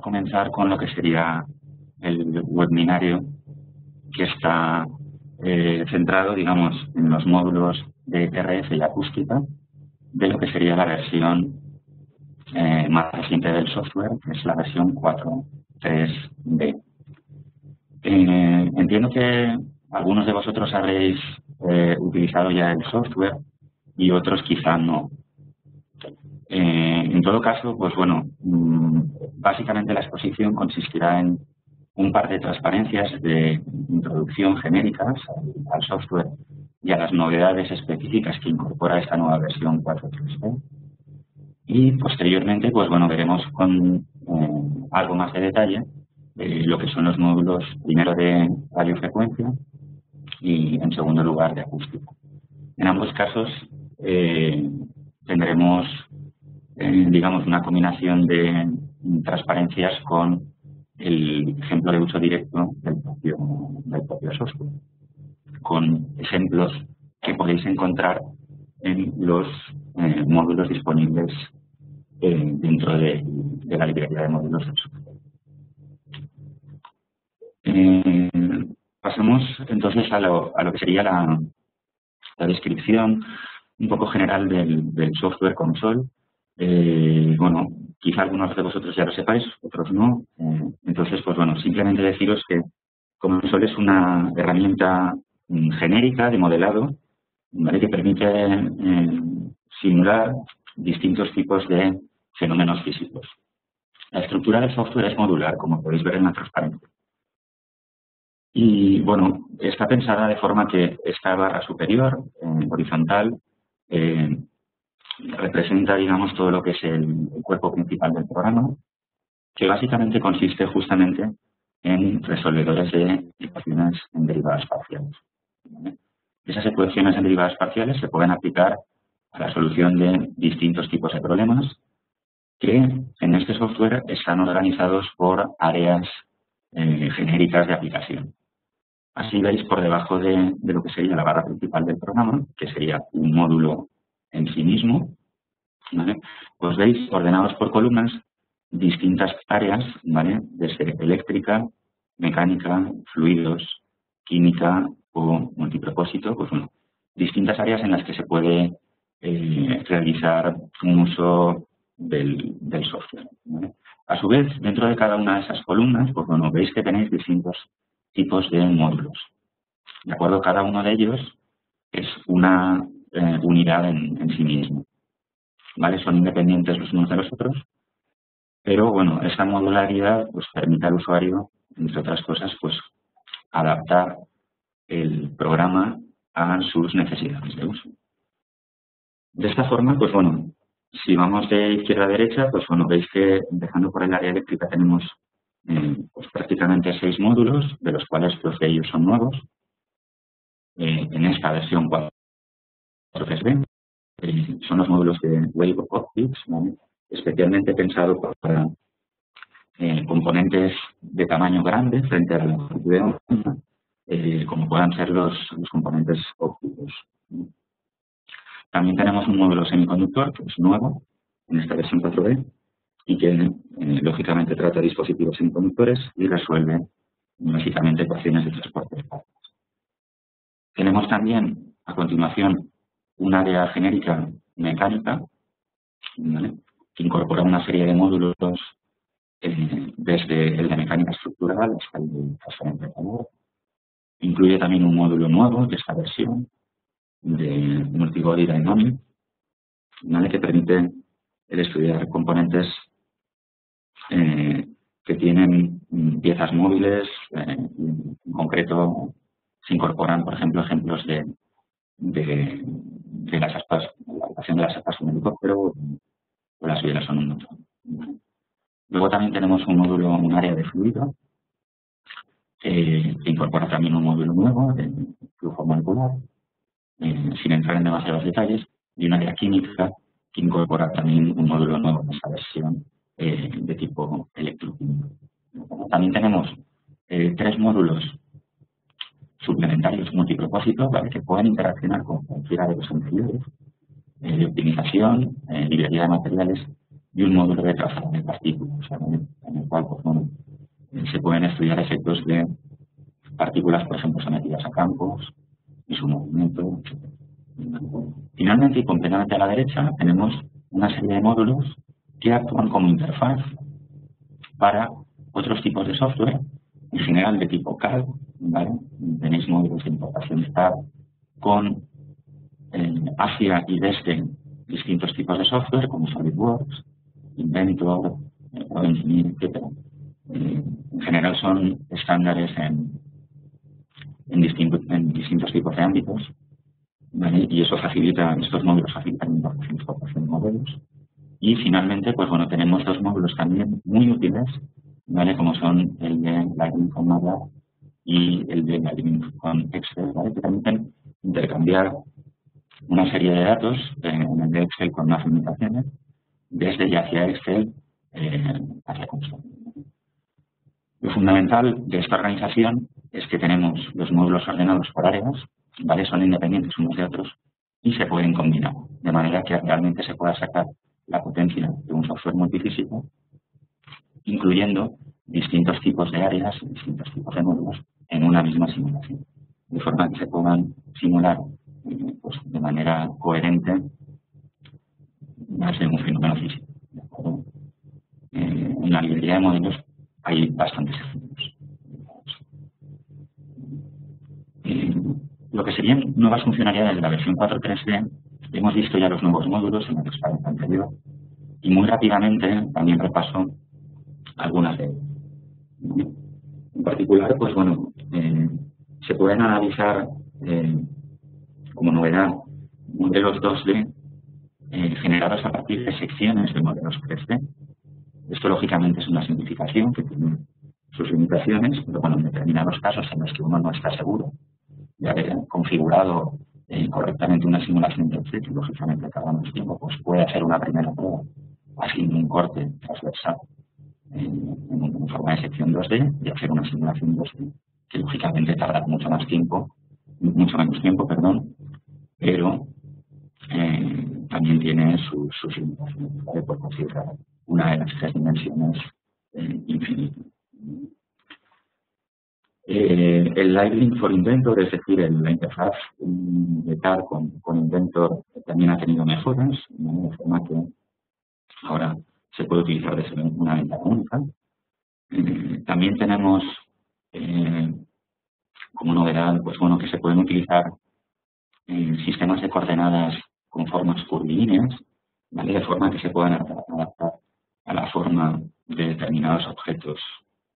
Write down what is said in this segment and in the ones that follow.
comenzar con lo que sería el webinario, que está centrado, digamos, en los módulos de RF y acústica de lo que sería la versión más reciente del software, que es la versión 4.3b. Entiendo que algunos de vosotros habréis utilizado ya el software y otros quizá no. En todo caso, pues bueno, básicamente la exposición consistirá en un par de transparencias de introducción genéricas al software y a las novedades específicas que incorpora esta nueva versión 4.3b. Y posteriormente, pues bueno, veremos con algo más de detalle lo que son los módulos, primero de radiofrecuencia y en segundo lugar de acústica. En ambos casos tendremos, digamos, una combinación de transparencias con el ejemplo de uso directo del propio software, con ejemplos que podéis encontrar en los módulos disponibles dentro de la librería de módulos del software. Pasamos entonces a lo que sería la descripción un poco general del software Console. Bueno, quizá algunos de vosotros ya lo sepáis, otros no. Entonces, pues bueno, simplemente deciros que Console es una herramienta genérica de modelado, ¿vale?, que permite simular distintos tipos de fenómenos físicos. La estructura del software es modular, como podéis ver en la transparencia. Y bueno, está pensada de forma que esta barra superior, horizontal, representa, digamos, todo lo que es el cuerpo principal del programa, que básicamente consiste justamente en resolvedores de ecuaciones en derivadas parciales, ¿vale? Esas ecuaciones en derivadas parciales se pueden aplicar a la solución de distintos tipos de problemas que en este software están organizados por áreas genéricas de aplicación. Así veis por debajo de lo que sería la barra principal del programa, que sería un módulo en sí mismo, ¿vale?, pues veis ordenados por columnas distintas áreas, ¿vale?, desde eléctrica, mecánica, fluidos, química o multipropósito, pues bueno, distintas áreas en las que se puede realizar un uso del software, ¿vale? A su vez, dentro de cada una de esas columnas, pues bueno, veis que tenéis distintos tipos de módulos. ¿De acuerdo? Cada uno de ellos es una unidad en sí mismo, ¿vale? Son independientes los unos de los otros, pero bueno, esa modularidad pues permite al usuario, entre otras cosas, pues adaptar el programa a sus necesidades de uso. De esta forma, pues bueno, si vamos de izquierda a derecha, pues bueno, veis que empezando por el área eléctrica tenemos pues prácticamente 6 módulos, de los cuales 2 de ellos son nuevos. En esta versión 4.3b son los módulos de Wave Optics, ¿vale?, especialmente pensados para componentes de tamaño grande frente a la longitud de onda, como puedan ser los componentes ópticos. También tenemos un módulo semiconductor, que es nuevo en esta versión 4b y que lógicamente trata dispositivos semiconductores y resuelve básicamente ecuaciones de transporte de partes. Tenemos también a continuación un área genérica mecánica, ¿vale?, que incorpora una serie de módulos desde el de mecánica estructural hasta el de transferencia de calor. Incluye también un módulo nuevo de esta versión de Multibody Dynamics, ¿vale?, que permite el estudiar componentes que tienen piezas móviles. En concreto se incorporan, por ejemplo, ejemplos de las aspas, la aplicación de las aspas en un helicóptero o las bielas en un motor. Luego también tenemos un módulo, un área de fluido, que incorpora también un módulo nuevo de flujo molecular, sin entrar en demasiados detalles, y un área química que incorpora también un módulo nuevo en esta versión de tipo electroquímico. También tenemos 3 módulos suplementarios multipropósito, ¿vale?, que pueden interaccionar con cualquiera de los anteriores, de optimización, librería de materiales y un módulo de trazado de partículas, ¿vale? En el cual pues, bueno, se pueden estudiar efectos de partículas, por ejemplo, sometidas a campos y su movimiento, etc. Finalmente, y completamente a la derecha, tenemos una serie de módulos que actúan como interfaz para otros tipos de software, en general de tipo CAD, ¿vale? Tenéis módulos de importación de CAD con hacia y desde distintos tipos de software como SolidWorks, Inventor, Engineer, etc. En general son estándares en distintos tipos de ámbitos, ¿vale? Y eso facilita, estos módulos facilitan la importación y exportación de modelos. Y finalmente, pues bueno, tenemos dos módulos también muy útiles, ¿vale? Como son el de Lightning con MATLAB y el de Lightning con Excel, ¿vale? Que permiten intercambiar una serie de datos en el de Excel con unas limitaciones, desde y hacia Excel hacia Console. Lo fundamental de esta organización es que tenemos los módulos ordenados por áreas, ¿vale? Son independientes unos de otros y se pueden combinar, de manera que realmente se pueda sacar la potencia de un software multifísico, incluyendo distintos tipos de áreas, distintos tipos de módulos en una misma simulación, de forma que se puedan simular pues, de manera coherente más de un fenómeno físico. En la librería de modelos hay bastantes ejemplos. Lo que serían nuevas funcionalidades de la versión 4.3D, hemos visto ya los nuevos módulos en la transparencia anterior y muy rápidamente también repaso algunas de ellas. En particular, pues bueno, se pueden analizar como novedad modelos 2D generados a partir de secciones de modelos 3D. Esto lógicamente es una simplificación que tiene sus limitaciones, pero bueno, en determinados casos en los que uno no está seguro de haber configurado correctamente una simulación de que lógicamente tarda más tiempo, pues puede hacer una primera prueba haciendo un corte transversal en forma de sección 2D y hacer una simulación 2D, que lógicamente tarda mucho menos tiempo, pero también tiene sus limitaciones, ¿vale? Por considerar una de las tres dimensiones infinita. El Lightning for Inventor, es decir, la interfaz de CAD con Inventor, también ha tenido mejoras, ¿no? De forma que ahora se puede utilizar desde una ventana única. También tenemos como novedad, pues bueno, que se pueden utilizar sistemas de coordenadas con formas curvilíneas, ¿vale? De forma que se puedan adaptar a la forma de determinados objetos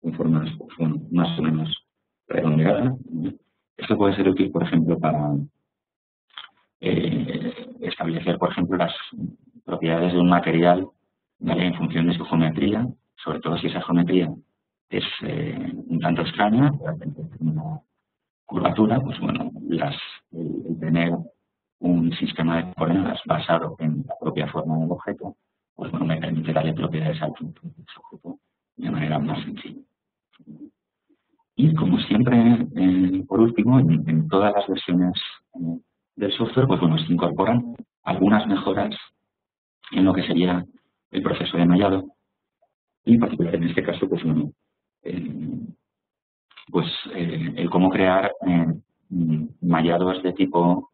con formas, pues bueno, más o menos redondeadas. Esto puede ser útil, por ejemplo, para establecer, por ejemplo, las propiedades de un material, ¿vale? En función de su geometría, sobre todo si esa geometría es un tanto extraña, una curvatura, pues bueno, el tener un sistema de coordenadas basado en la propia forma del objeto, pues bueno, me permite darle propiedades al objeto de manera más sencilla. Y como siempre, por último, en todas las versiones del software, pues bueno, se incorporan algunas mejoras en lo que sería el proceso de mallado, y en particular en este caso, pues bueno, el cómo crear mallados de tipo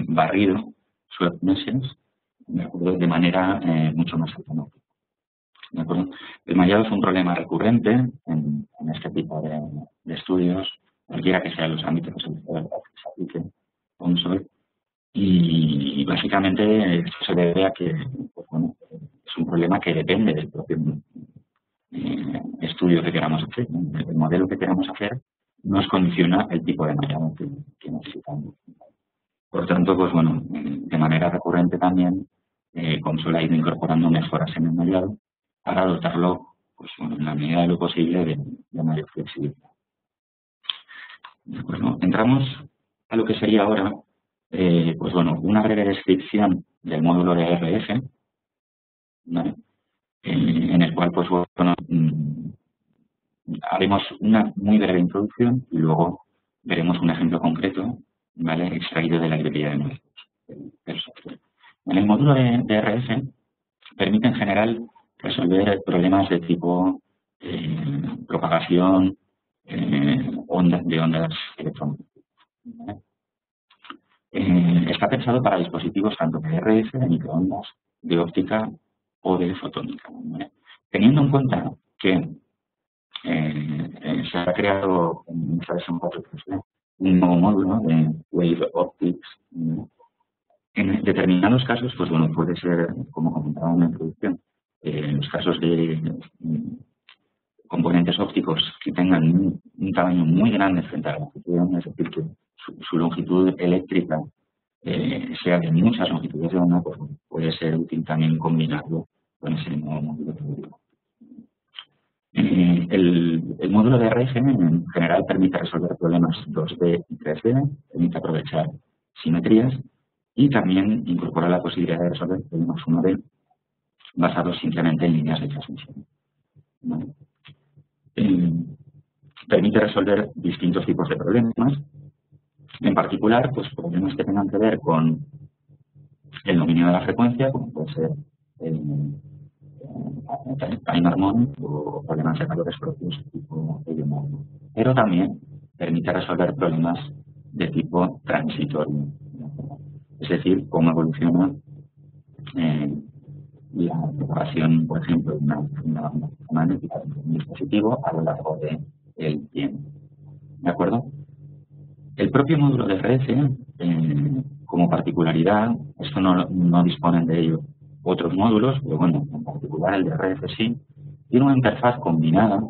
barrido, swept meshes, de manera mucho más automática. ¿De acuerdo? El mallado es un problema recurrente en este tipo de estudios, cualquiera que sean los ámbitos que se aplique Console, y básicamente esto se debe a que pues bueno, es un problema que depende del propio estudio que queramos hacer, ¿no? El modelo que queramos hacer nos condiciona el tipo de mallado que necesitamos. Por tanto, pues bueno, de manera recurrente también Console ha ido incorporando mejoras en el mallado para dotarlo, pues bueno, en la medida de lo posible de mayor flexibilidad. Bueno, entramos a lo que sería ahora, pues bueno, una breve descripción del módulo de RF, ¿vale? En el cual, pues bueno, haremos una muy breve introducción y luego veremos un ejemplo concreto, ¿vale? Extraído de la librería de modelos del software. En el módulo de RF permite en general resolver problemas de tipo propagación de ondas electromagnéticas. Está pensado para dispositivos tanto de RF, de microondas, de óptica o de fotónica. Teniendo en cuenta que se ha creado en esta versión 4.3D un nuevo módulo de Wave Optics. En determinados casos, pues bueno, puede ser, como comentaba en la introducción, en los casos de componentes ópticos que tengan un tamaño muy grande frente a la longitud de onda, es decir, que su longitud eléctrica sea de muchas longitudes de onda, pues puede ser útil también combinarlo con ese nuevo módulo teórico. El módulo de RF en general permite resolver problemas 2D y 3D, permite aprovechar simetrías y también incorpora la posibilidad de resolver problemas 1D basados simplemente en líneas de transmisión. ¿Vale? Permite resolver distintos tipos de problemas, en particular pues problemas que tengan que ver con el dominio de la frecuencia, como puede ser el time harmonic o problemas de valores propios tipo heliomorfo, pero también permite resolver problemas de tipo transitorio, es decir, cómo evoluciona la propagación, por ejemplo, de una banda magnética de un dispositivo a lo largo del tiempo. ¿De acuerdo? El propio módulo de RF, como particularidad, esto no disponen de ello otros módulos, pero bueno, en particular el de RF sí, tiene una interfaz combinada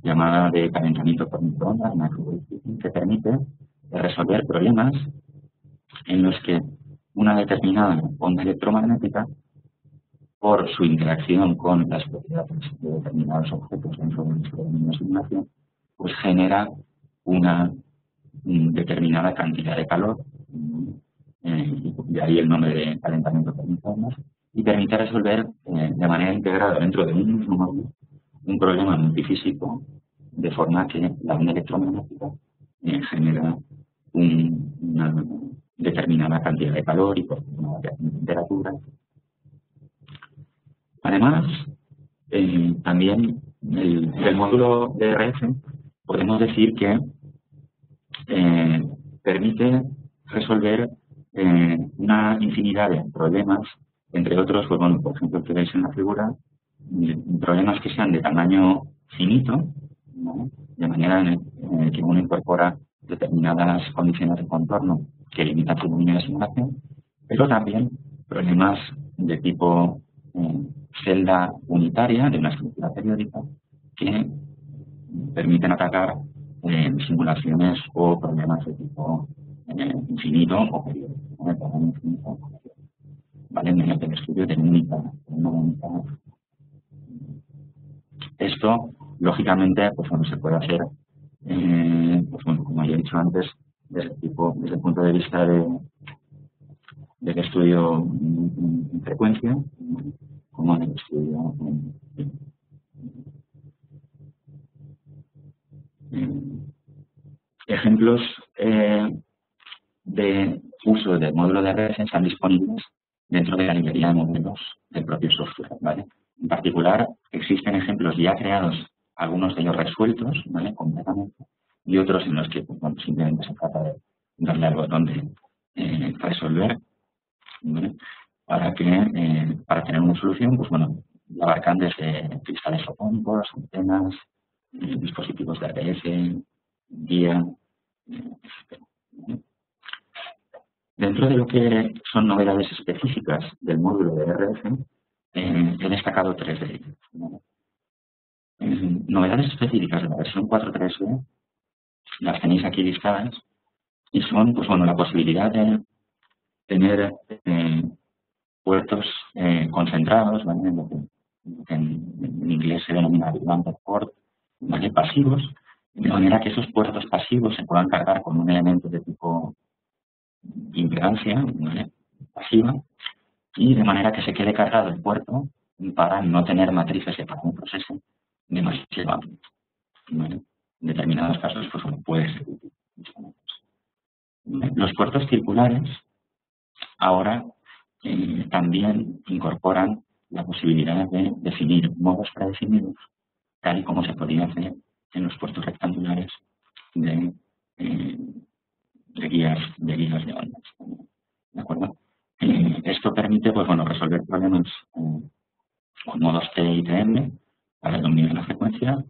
llamada de calentamiento por microondas, que permite resolver problemas en los que una determinada onda electromagnética, por su interacción con las propiedades de determinados objetos dentro de nuestro dominio de simulación, pues genera una determinada cantidad de calor, de ahí el nombre de calentamiento por microondas, y permite resolver de manera integrada dentro de un mismo módulo un problema multifísico, de forma que la onda electromagnética genera una determinada cantidad de calor y por una variación de temperatura. Además, también del módulo de RF podemos decir que permite resolver una infinidad de problemas, entre otros, pues bueno, por ejemplo, el que veis en la figura, problemas que sean de tamaño finito, ¿no? De manera en que uno incorpora determinadas condiciones de contorno que limitan su dominio de simulación, pero también problemas de tipo celda unitaria de una estructura periódica que permiten atacar simulaciones o problemas de tipo infinito o periódico, ¿vale? Mediante el estudio de una única. Esto, lógicamente, pues bueno, se puede hacer, pues bueno, como ya he dicho antes, desde el punto de vista del estudio en frecuencia, como en el estudio ejemplos de uso del módulo de RF están disponibles dentro de la librería de modelos del propio software, ¿vale? En particular, existen ejemplos ya creados, algunos de ellos resueltos, ¿vale? Completamente, y otros en los que pues, bueno, simplemente se trata de darle al botón de resolver, ¿vale? Para tener una solución, pues bueno, abarcan desde cristales fotónicos, antenas, dispositivos de RF, guía, etc. ¿Vale? Dentro de lo que son novedades específicas del módulo de RF, he destacado tres de ellas, ¿vale? Novedades específicas de la versión 4.3D las tenéis aquí listadas y son, pues bueno, la posibilidad de tener puertos concentrados, ¿vale? Lo que en inglés se denomina bumper port, ¿vale? Pasivos, de manera que esos puertos pasivos se puedan cargar con un elemento de tipo impedancia, ¿vale? Pasiva, y de manera que se quede cargado el puerto para no tener matrices que para un proceso demasiado amplio, ¿vale? En determinados casos, pues bueno, puede ser útil. Los puertos circulares ahora también incorporan la posibilidad de definir modos predefinidos, tal y como se podía hacer en los puertos rectangulares de guías de ondas. ¿De acuerdo? Esto permite, pues bueno, resolver problemas con modos T y TM para el dominio de la frecuencia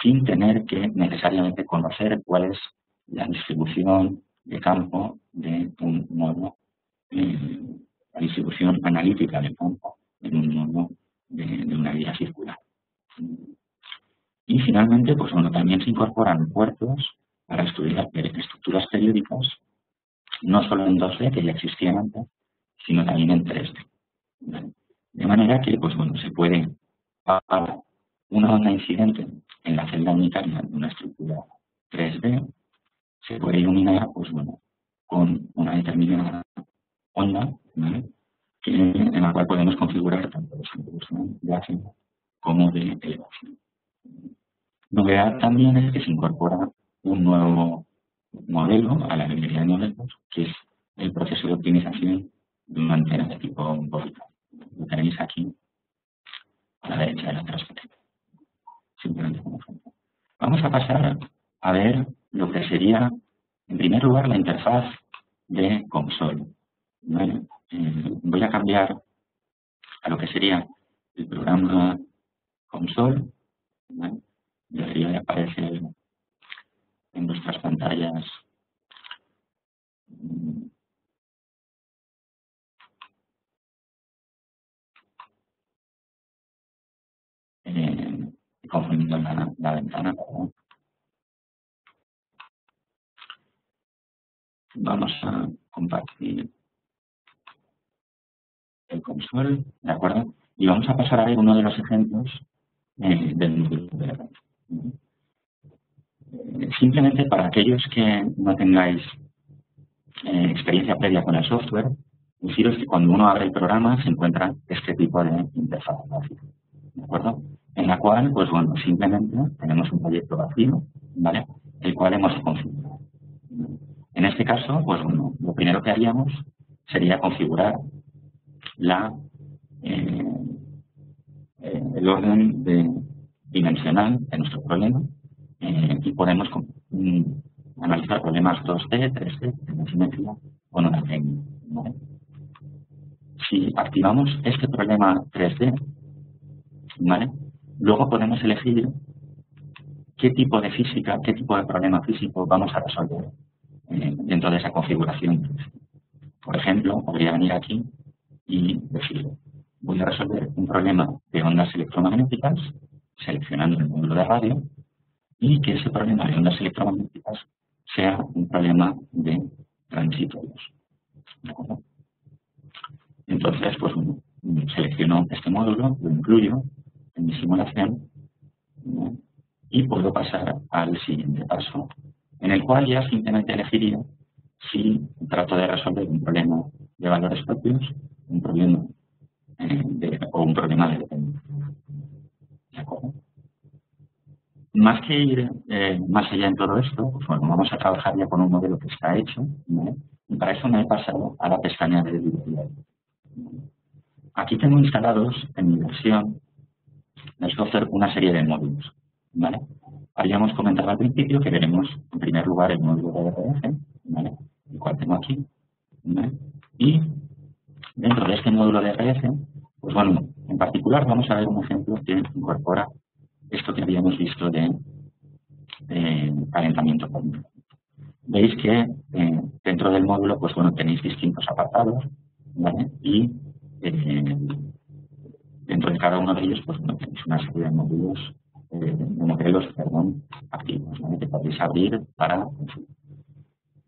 sin tener que necesariamente conocer cuál es la distribución de campo de un modo, la distribución analítica del campo en un modo de una guía circular. Y finalmente, pues bueno, también se incorporan puertos para estudiar estructuras periódicas, no solo en 2D, que ya existían antes, sino también en 3D. ¿Vale? De manera que, pues bueno, se puede pagar una onda incidente en la celda unitaria de una estructura 3D, se puede iluminar, pues bueno, con una determinada onda, ¿vale? En la cual podemos configurar tanto de distribución de ácido como de elevación. Novedad también es que se incorpora un nuevo modelo a la librería de modelos, que es el proceso de optimización de una antena de tipo Boyka. Lo tenéis aquí a la derecha de la transparencia. Simplemente como ejemplo. Vamos a pasar a ver lo que sería, en primer lugar, la interfaz de console. ¿Vale? Voy a cambiar a lo que sería el programa console. ¿Vale? Debería de aparecer en vuestras pantallas confundiendo la ventana. Perdón. Vamos a compartir el console, ¿de acuerdo? Y vamos a pasar a ver uno de los ejemplos del módulo de red. Simplemente para aquellos que no tengáis experiencia previa con el software, deciros que cuando uno abre el programa se encuentra este tipo de interfaz gráfica, ¿de acuerdo? En la cual, pues bueno, simplemente tenemos un proyecto vacío, ¿vale? El cual hemos configurado. En este caso, pues bueno, lo primero que haríamos sería configurar el orden dimensional de nuestro problema y podemos analizar problemas 2D, 3D, en simetría con una técnica. ¿Vale? Si activamos este problema 3D, ¿vale? Luego podemos elegir qué tipo de física, qué tipo de problema físico vamos a resolver dentro de esa configuración. Por ejemplo, podría venir aquí y decir, voy a resolver un problema de ondas electromagnéticas, seleccionando el módulo de radio, y que ese problema de ondas electromagnéticas sea un problema de transitorios. ¿De acuerdo? Entonces, pues selecciono este módulo, lo incluyo en mi simulación, ¿no? Y puedo pasar al siguiente paso, en el cual ya simplemente elegiría si trato de resolver un problema de valores propios, un problema o un problema de dependencia. ¿De acuerdo? Más que ir más allá en todo esto, pues bueno, vamos a trabajar ya con un modelo que está hecho, ¿vale? Y para eso me he pasado a la pestaña de librería. Aquí tengo instalados en mi versión del software una serie de módulos, ¿vale? Habíamos comentado al principio que veremos en primer lugar el módulo de RF, ¿vale? El cual tengo aquí, ¿vale? Y dentro de este módulo de RF, pues bueno, en particular vamos a ver un ejemplo que incorpora esto que habíamos visto de calentamiento cósmico. Veis que dentro del módulo, pues bueno, tenéis distintos apartados, ¿vale? Y dentro de cada uno de ellos, pues bueno, tenéis una serie de módulos, activos, ¿vale? Que podéis abrir para.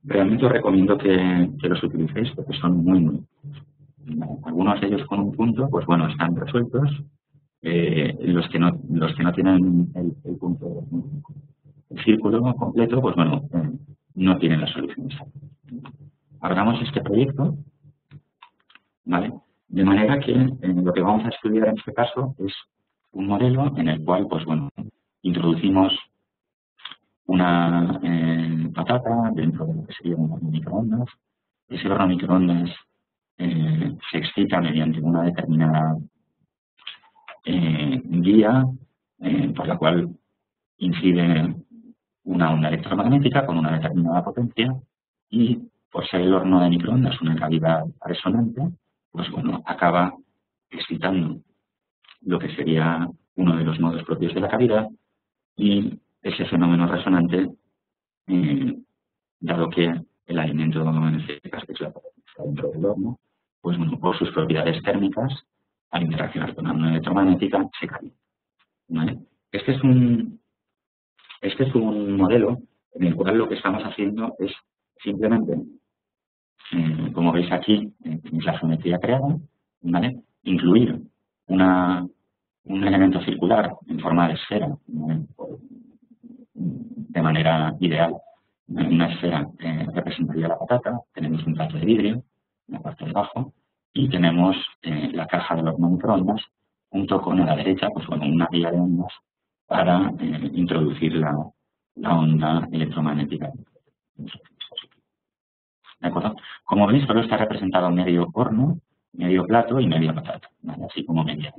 Realmente os recomiendo que los utilicéis porque son muy útiles. Algunos de ellos con un punto, pues bueno, están resueltos. Los que no tienen el punto, el círculo completo, pues bueno, no tienen la solución. Abramos este proyecto, ¿vale? De manera que lo que vamos a estudiar en este caso es un modelo en el cual, pues bueno, introducimos una patata dentro de lo que sería un horno microondas. Ese horno microondas se excita mediante una determinada guía por la cual incide una onda electromagnética con una determinada potencia y por ser el horno de microondas una cavidad resonante, pues bueno, acaba excitando lo que sería uno de los nodos propios de la cavidad y ese fenómeno resonante, dado que el alimento, en este caso que es la potencia está dentro del horno, pues bueno, por sus propiedades térmicas, al interaccionar con la onda electromagnética, se calienta, ¿vale? Este es un modelo en el cual lo que estamos haciendo es simplemente, como veis aquí, tenéis la geometría creada, ¿vale? Incluir un elemento circular en forma de esfera, ¿vale? De manera ideal. Una esfera representaría la patata, tenemos un plato de vidrio en la parte de abajo y tenemos la caja del horno microondas junto con a la derecha, pues bueno, una vía de ondas para introducir la onda electromagnética. ¿De acuerdo? Como veis, solo está representado medio horno, medio plato y media patata, ¿vale? Así como media.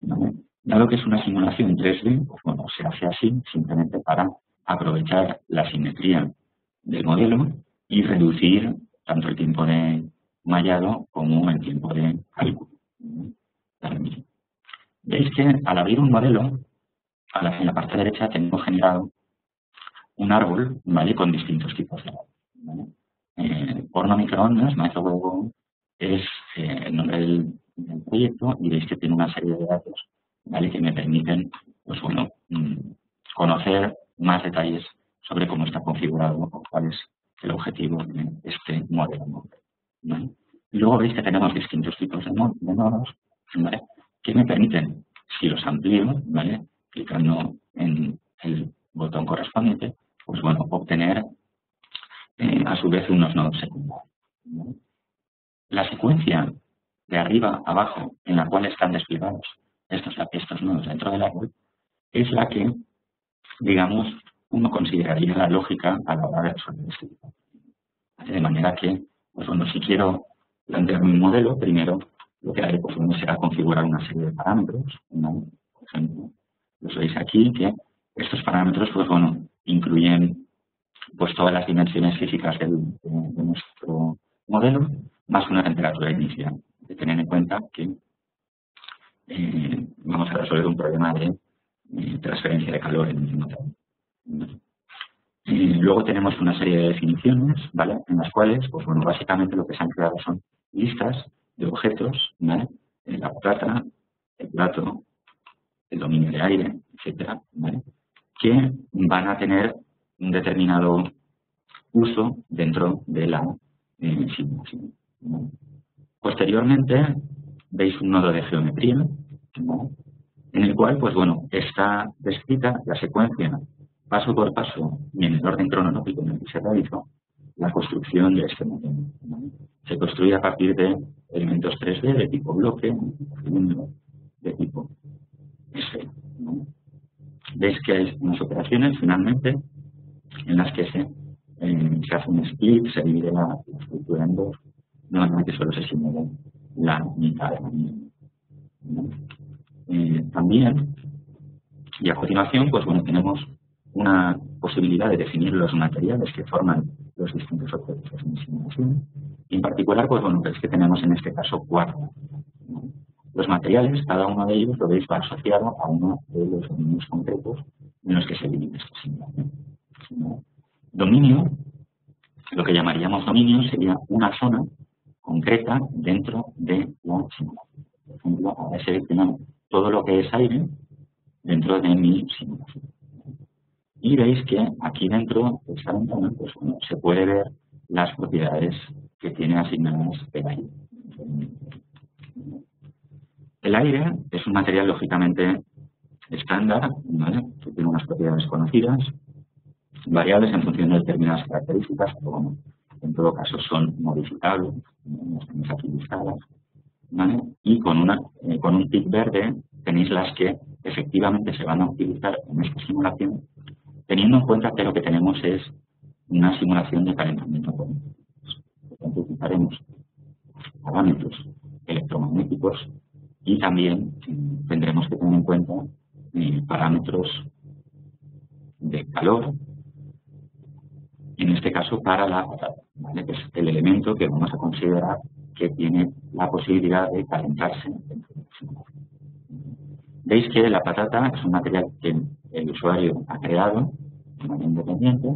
¿Vale? Dado que es una simulación 3D, pues bueno, se hace así simplemente para aprovechar la simetría del modelo y reducir tanto el tiempo de mallado como el tiempo de cálculo. Veis que al abrir un modelo, en la parte derecha tenemos generado un árbol, ¿vale? Con distintos tipos de árbol, ¿vale? Horno microondas, microwave, es el nombre del proyecto y veis que tiene una serie de datos, ¿vale? Que me permiten, pues bueno, conocer más detalles sobre cómo está configurado o cuál es el objetivo de este modelo, ¿vale? Y luego veis que tenemos distintos tipos de nodos, ¿vale? Que me permiten, si los amplío, ¿vale? Clicando en el botón correspondiente, pues bueno, obtener a su vez unos nodos secundarios, ¿vale? La secuencia de arriba a abajo en la cual están desplegados estos nodos dentro del árbol es la que, digamos, uno consideraría la lógica a la hora de resolver este tipo. De manera que, pues bueno, si quiero plantear un modelo, primero lo que haré pues, bueno, será configurar una serie de parámetros, ¿no? Por ejemplo, los veis aquí que estos parámetros, pues bueno, incluyen pues todas las dimensiones físicas de nuestro modelo, más una temperatura inicial. Hay que tener en cuenta que vamos a resolver un problema de transferencia de calor en un modelo. Luego tenemos una serie de definiciones, ¿vale? En las cuales, pues bueno, básicamente lo que se han creado son listas de objetos, ¿vale? La patata, el plato, el dominio de aire, etcétera, ¿vale? Que van a tener un determinado uso dentro de la simulación, ¿vale? Posteriormente, veis un nodo de geometría, ¿vale? En el cual, pues bueno, está descrita la secuencia paso por paso y en el orden cronológico en el que se realizó la construcción de este modelo, ¿vale? Se construye a partir de elementos 3D de tipo bloque, de tipo esfera, ¿vale? Veis que hay unas operaciones finalmente en las que se hace un split, se divide la estructura en dos, de manera que solo se simula la mitad de la misma, ¿vale? También, y a continuación, pues bueno, tenemos una posibilidad de definir los materiales que forman los distintos objetos de simulación. Y en particular, pues bueno, es que tenemos en este caso 4. Los materiales, cada uno de ellos lo veis va asociado a uno de los dominios concretos en los que se divide esta simulación. Dominio, lo que llamaríamos dominio, sería una zona concreta dentro de la simulación. Por ejemplo, ahora he seleccionado todo lo que es aire dentro de mi simulación. Y veis que aquí dentro de esta ventana pues, bueno, se puede ver las propiedades que tiene asignadas el aire. El aire es un material lógicamente estándar, ¿vale? Que tiene unas propiedades conocidas, variables en función de determinadas características, pero bueno, en todo caso son modificables, las tenéis aquí listadas, ¿vale? Y con un tic verde tenéis las que efectivamente se van a utilizar en esta simulación, teniendo en cuenta que lo que tenemos es una simulación de calentamiento. Por tanto, utilizaremos parámetros electromagnéticos y también tendremos que tener en cuenta parámetros de calor, en este caso para la patata, ¿vale? Que es el elemento que vamos a considerar que tiene la posibilidad de calentarse. Veis que la patata es un material que el usuario ha creado de manera independiente,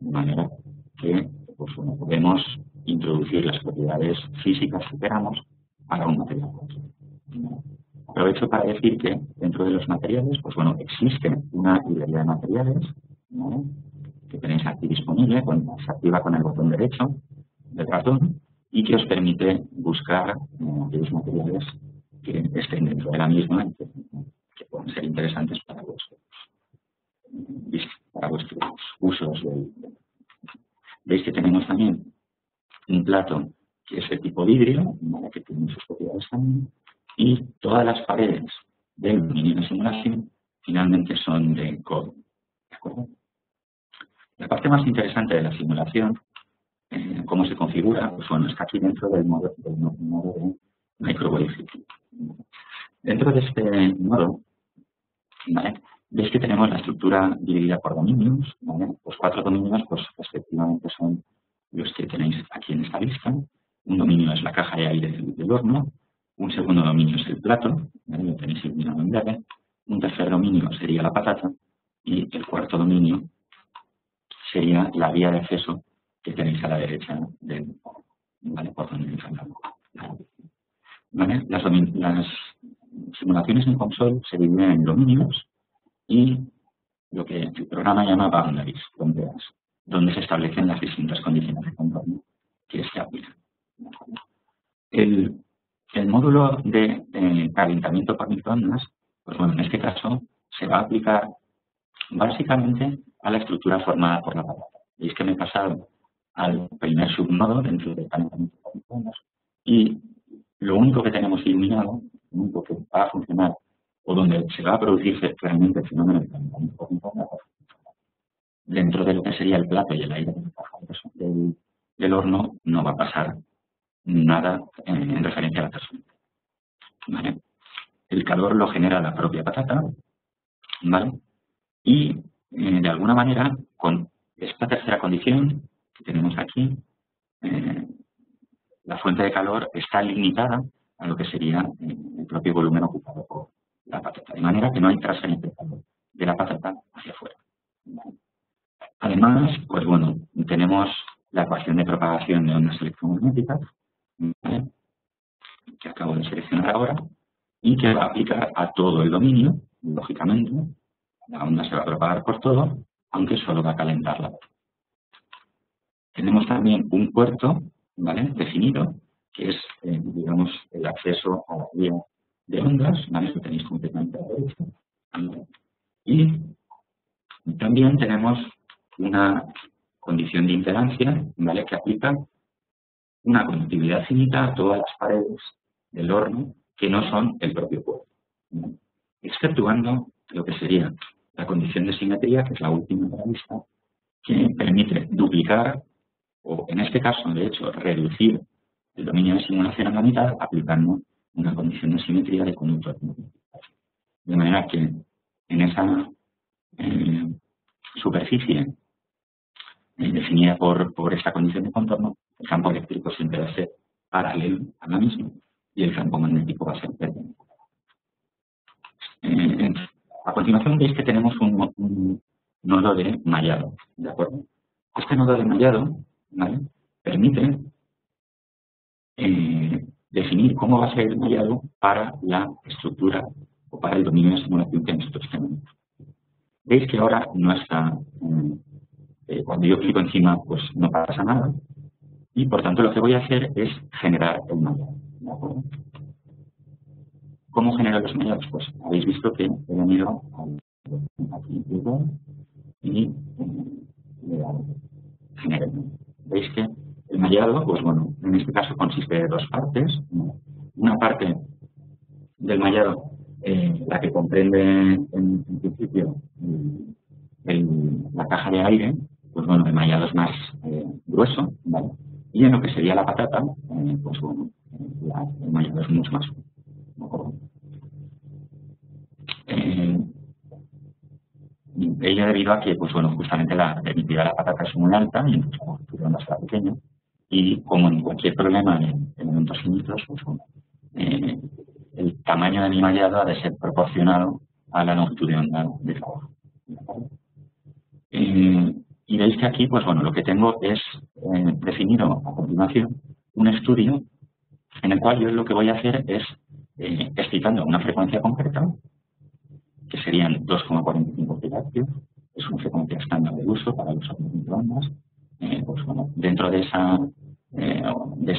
de manera que pues, bueno, podemos introducir las propiedades físicas que queramos para un material. Aprovecho para decir que dentro de los materiales, pues bueno, existe una librería de materiales, ¿vale? Que tenéis aquí disponible, se activa con el botón derecho del ratón y que os permite buscar aquellos materiales que estén dentro de la misma y que puedan ser interesantes para vuestros usos. Veis que tenemos también un plato que es de tipo vidrio, ¿vale? Que tiene sus propiedades también, y todas las paredes del dominio de simulación finalmente son de cobre. ¿De acuerdo? La parte más interesante de la simulación, cómo se configura, pues bueno, está aquí dentro del modo de microWave. Dentro de este modo, ¿vale? Veis que tenemos la estructura dividida por dominios, ¿vale? Los 4 dominios, pues respectivamente son los que tenéis aquí en esta lista. Un dominio es la caja de aire del horno, un segundo dominio es el plato, ¿vale? Lo tenéis iluminado en verde, un tercer dominio sería la patata y el cuarto dominio sería la vía de acceso que tenéis a la derecha del, ¿vale? Por donde entramos. ¿Vale? Las simulaciones en console se dividen en dominios y lo que el programa llama boundaries, donde se establecen las distintas condiciones de contorno que se aplican. El módulo de calentamiento por microondas, pues bueno, en este caso se va a aplicar básicamente a la estructura formada por la patata. Veis que me he pasado al primer subnodo dentro del calentamiento por microondas y lo único que tenemos iluminado, lo único que va a funcionar o donde se va a producir realmente el fenómeno de calentamiento por microondas, dentro de lo que sería el plato y el aire del horno, no va a pasar nada en referencia a la persona. ¿Vale? El calor lo genera la propia patata, ¿vale? Y de alguna manera, con esta tercera condición que tenemos aquí, la fuente de calor está limitada a lo que sería el propio volumen ocupado por la patata, de manera que no hay transferencia de calor de la patata hacia afuera. ¿Vale? Además, pues bueno, tenemos la ecuación de propagación de ondas electromagnéticas, ¿vale? Que acabo de seleccionar ahora, y que va a aplicar a todo el dominio, lógicamente. La onda se va a propagar por todo, aunque solo va a calentarla. Tenemos también un puerto, ¿vale? Definido, que es, digamos, el acceso a la vía de ondas, ¿vale? Lo tenéis completamente a la derecha. Y también tenemos una condición de impedancia, ¿vale? Que aplica una conductividad finita a todas las paredes del horno que no son el propio puerto, ¿vale? Exceptuando lo que sería la condición de simetría, que es la última de la lista, que permite duplicar, o en este caso, de hecho, reducir el dominio de simulación a la mitad, aplicando una condición de simetría de conductor. De manera que en esa superficie definida por esta condición de contorno, el campo eléctrico siempre va a ser paralelo a la misma y el campo magnético va a ser perpendicular. A continuación veis que tenemos un nodo de mallado, ¿de acuerdo? Este nodo de mallado, ¿vale? Permite definir cómo va a ser el mallado para la estructura o para el dominio de simulación que nosotros tenemos. Veis que ahora no está, cuando yo clico encima, pues no pasa nada, y por tanto lo que voy a hacer es generar el mallado, ¿de acuerdo? ¿Cómo genero los mallados? Pues habéis visto que he venido aquí y le he dado generar. Veis que el mallado, pues bueno, en este caso consiste de dos partes. Una parte del mallado, la que comprende en principio la caja de aire, pues bueno, el mallado es más grueso, ¿vale? Y en lo que sería la patata, pues bueno, el mallado es mucho más, ¿no? ello debido a que, pues bueno, justamente la permitividad de la patata es muy alta y entonces la longitud de onda será pequeña. Y como en cualquier problema en elementos finitos, pues bueno, el tamaño de mi mallado ha de ser proporcional a la longitud de onda de trabajo. Y veis que aquí, pues bueno, lo que tengo es definido a continuación un estudio en el cual yo lo que voy a hacer es, excitando una frecuencia concreta, que serían 2,45 GHz, es una frecuencia estándar de uso para los microondas. Pues bueno, dentro de esa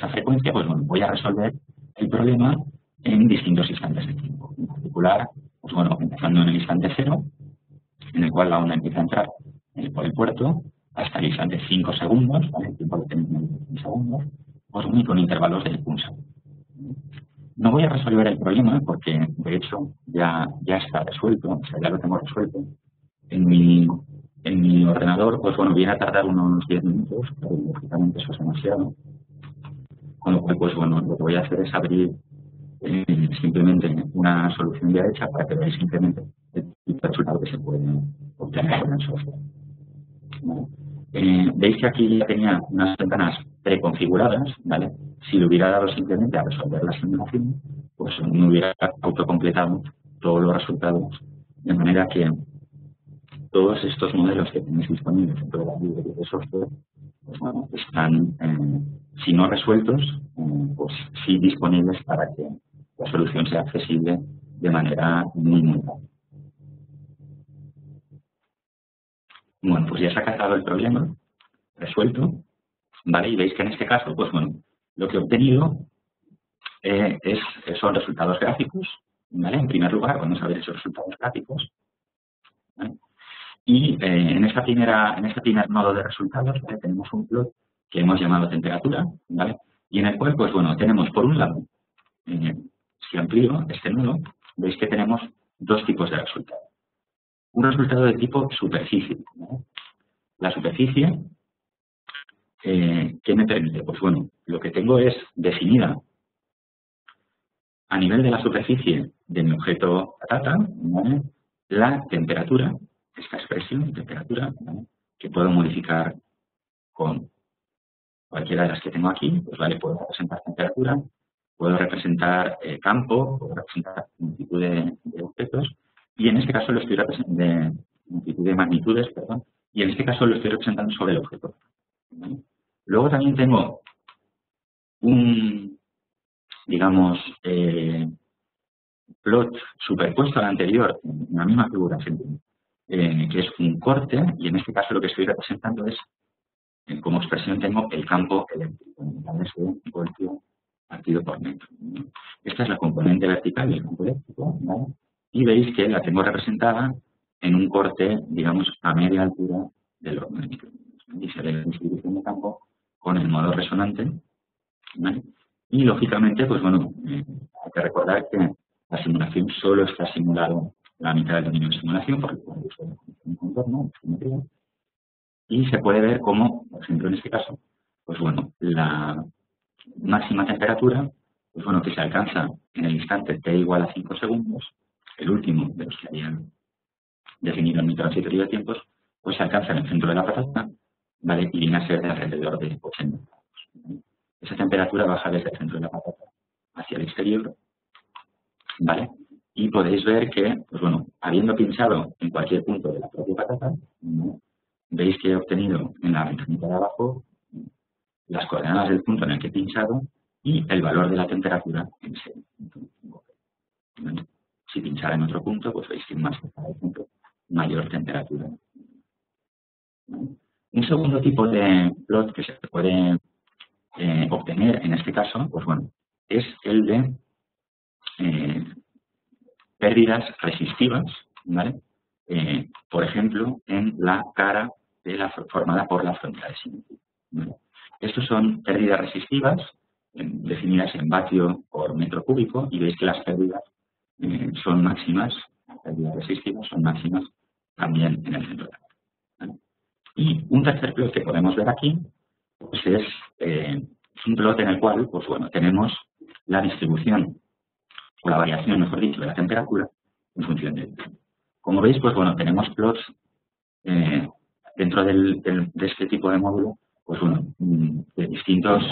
frecuencia, pues bueno, voy a resolver el problema en distintos instantes de tiempo. En particular, pues bueno, empezando en el instante 0, en el cual la onda empieza a entrar por el puerto, hasta el instante 5 segundos, ¿vale? El tiempo de tenemos 5 segundos, pues bueno, y con intervalos de 1 segundo. No voy a resolver el problema porque, de hecho, ya está resuelto, o sea, ya lo tengo resuelto. En mi ordenador, pues bueno, viene a tardar unos 10 minutos, pero lógicamente eso es demasiado. Con lo cual, pues bueno, lo que voy a hacer es abrir simplemente una solución ya hecha para que veáis simplemente el resultado que se puede obtener con el software. ¿Vale? Veis que aquí ya tenía unas ventanas preconfiguradas, ¿vale? Si le hubiera dado simplemente a resolver la simulación, pues me hubiera autocompletado todos los resultados, de manera que todos estos modelos que tenéis disponibles dentro de la librería de software, pues bueno, están, si no resueltos, pues sí disponibles para que la solución sea accesible de manera muy rápida. Bueno, pues ya se ha cargado el problema, resuelto, ¿vale? Y veis que en este caso, pues bueno, lo que he obtenido son resultados gráficos, ¿vale? En primer lugar, vamos a ver esos resultados gráficos, ¿vale? Y en este primer nodo de resultados, ¿vale? Tenemos un plot que hemos llamado temperatura, ¿vale? Y en el cual, pues bueno, tenemos por un lado, si amplío este nodo, veis que tenemos dos tipos de resultados. Un resultado de tipo superficie, ¿vale? La superficie, ¿qué me permite? Pues bueno, lo que tengo es definida a nivel de la superficie de mi objeto patata, ¿vale? La temperatura, esta expresión, temperatura, ¿vale? Que puedo modificar con cualquiera de las que tengo aquí, pues vale, puedo representar temperatura, puedo representar campo, puedo representar multitud de objetos, y en este caso lo estoy representando multitud de magnitudes, perdón, y en este caso lo estoy representando sobre el objeto, ¿vale? Luego también tengo un, digamos, plot superpuesto al anterior, en la misma figura, que es un corte, y en este caso lo que estoy representando es, como expresión tengo el campo eléctrico, unidades de voltio partido por metro. Esta es la componente vertical del campo eléctrico, ¿vale? Y veis que la tengo representada en un corte, digamos, a media altura del horno de microondas. Y se ve la distribución de campo con el modo resonante, ¿vale? Y lógicamente, pues bueno, hay que recordar que la simulación solo está simulado la mitad del dominio de simulación, porque puede usar un contorno, simetría, y se puede ver cómo, por ejemplo, en este caso, pues bueno, la máxima temperatura, pues bueno, que se alcanza en el instante t igual a 5 segundos, el último de los que habían definido en mi transitorio de tiempos, pues se alcanza en el centro de la patata, ¿vale? Y viene a ser de alrededor de 80 grados, ¿vale? Esa temperatura baja desde el centro de la patata hacia el exterior, ¿vale? Y podéis ver que, pues bueno, habiendo pinchado en cualquier punto de la propia patata, ¿no? Veis que he obtenido en la ventanita de abajo las coordenadas del punto en el que he pinchado y el valor de la temperatura en ese punto. ¿Vale? Si pinchara en otro punto, pues veis que más cerca del punto, mayor temperatura. ¿Vale? Un segundo tipo de plot que se puede obtener en este caso, pues bueno, es el de pérdidas resistivas, ¿vale? Por ejemplo, en la cara formada por la frontera de simetría, ¿vale? Estos son pérdidas resistivas definidas en vatio por metro cúbico y veis que las pérdidas son máximas, las pérdidas resistivas son máximas también en el centro de la cara, ¿vale? Y un tercer plot que podemos ver aquí pues es un plot en el cual, pues bueno, tenemos la distribución o la variación, mejor dicho, de la temperatura en función del tiempo. Como veis, pues bueno, tenemos plots dentro de este tipo de módulo, pues bueno, de distintos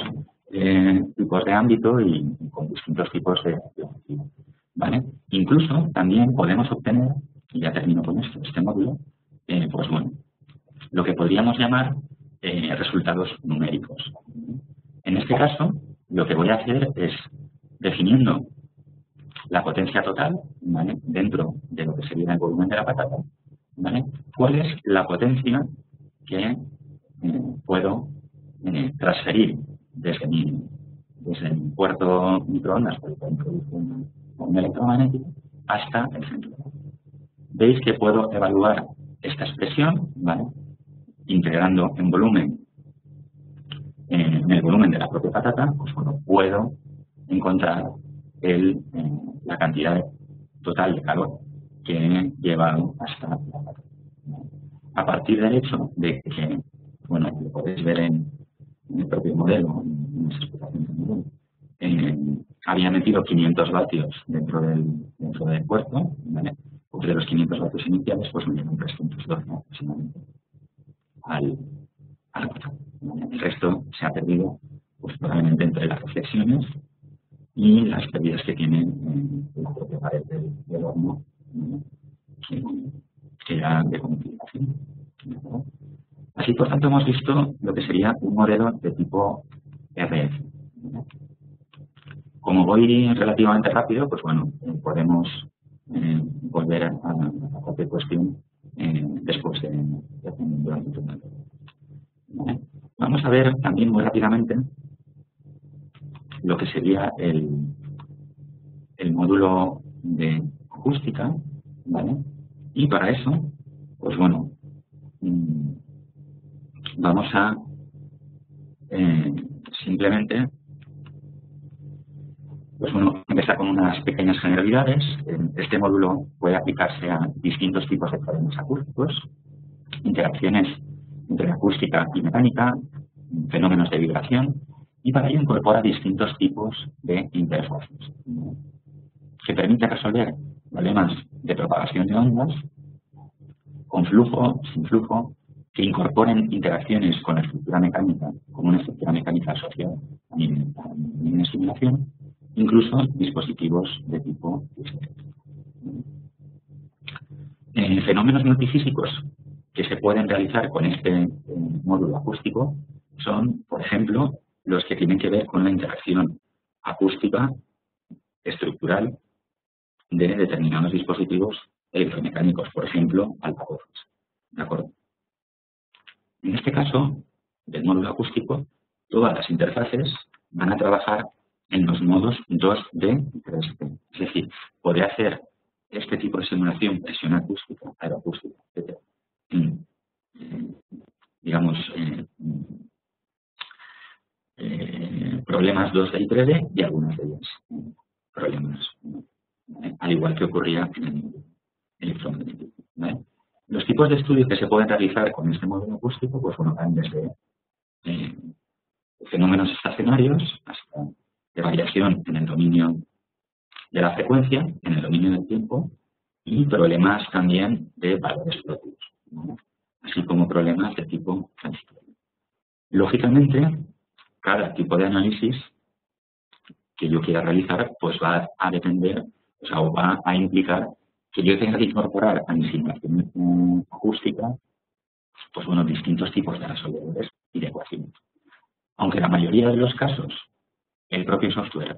tipos de ámbito y con distintos tipos de objetivo, ¿vale? Incluso también podemos obtener, y ya termino con esto, este módulo, pues bueno, lo que podríamos llamar resultados numéricos. En este caso, lo que voy a hacer es, definiendo la potencia total, ¿vale?, dentro de lo que sería el volumen de la patata, ¿vale?, cuál es la potencia que puedo transferir desde mi puerto microondas, por ejemplo, un electromagnético, hasta el centro. Veis que puedo evaluar esta expresión, ¿vale?, integrando en volumen, en el volumen de la propia patata, pues bueno, puedo encontrar la cantidad total de calor que he llevado hasta la patata. A partir del hecho de que, bueno, lo podéis ver en el propio modelo, en las explicaciones del modelo, había metido 500 vatios dentro del puerto, ¿vale? Pues de los 500 vatios iniciales, pues me dieron 312 aproximadamente al patata. El resto se ha perdido, pues probablemente entre las reflexiones y las pérdidas que tiene la propia pared del horno, que era de comunicación. Así, por tanto, hemos visto lo que sería un modelo de tipo RF. Como voy relativamente rápido, pues bueno, podemos volver a cualquier cuestión después durante el turno. ¿Vale? Vamos a ver también muy rápidamente lo que sería el módulo de acústica, ¿vale? Y para eso, pues bueno, vamos a simplemente, pues bueno, empezar con unas pequeñas generalidades. Este módulo puede aplicarse a distintos tipos de problemas acústicos, interacciones entre acústica y mecánica, fenómenos de vibración, y para ello incorpora distintos tipos de interfaces que permiten resolver problemas de propagación de ondas, con flujo, sin flujo, que incorporen interacciones con la estructura mecánica, como una estructura mecánica asociada a nivel de simulación, incluso dispositivos de tipo fenómenos multifísicos que se pueden realizar con este módulo acústico son, por ejemplo, los que tienen que ver con la interacción acústica estructural de determinados dispositivos electromecánicos, por ejemplo, altavoces. ¿De acuerdo? En este caso, del módulo acústico, todas las interfaces van a trabajar en los modos 2D y 3D. Es decir, podré hacer este tipo de simulación, presión acústica, aeroacústica, etc. Digamos, problemas 2D y 3D y algunas de ellas problemas, al igual que ocurría en el electromagnético, ¿vale? Los tipos de estudios que se pueden realizar con este módulo acústico, pues bueno, van desde fenómenos estacionarios hasta de variación en el dominio de la frecuencia, en el dominio del tiempo, y problemas también de valores propios, ¿vale?, así como problemas de tipo transitorio. Lógicamente, cada tipo de análisis que yo quiera realizar, pues va a depender, o va a implicar que yo tenga que incorporar a mi simulación acústica, pues bueno, distintos tipos de resolvedores y de ecuaciones. Aunque la mayoría de los casos el propio software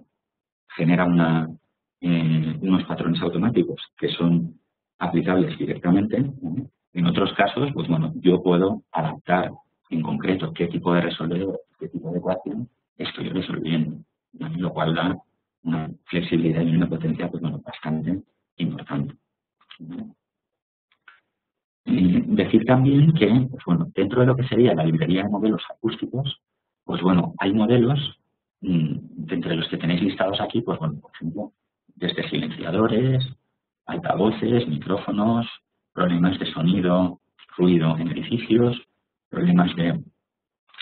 genera unos patrones automáticos que son aplicables directamente, ¿vale?, en otros casos, pues bueno, yo puedo adaptar en concreto qué tipo de resolvedor, qué tipo de ecuación estoy resolviendo, ¿vale?, lo cual da una flexibilidad y una potencia, pues bueno, bastante importante, ¿vale? Decir también que, pues bueno, dentro de lo que sería la librería de modelos acústicos, pues bueno, hay modelos entre los que tenéis listados aquí, pues bueno, por ejemplo, desde silenciadores, altavoces, micrófonos, problemas de sonido, ruido en edificios, problemas de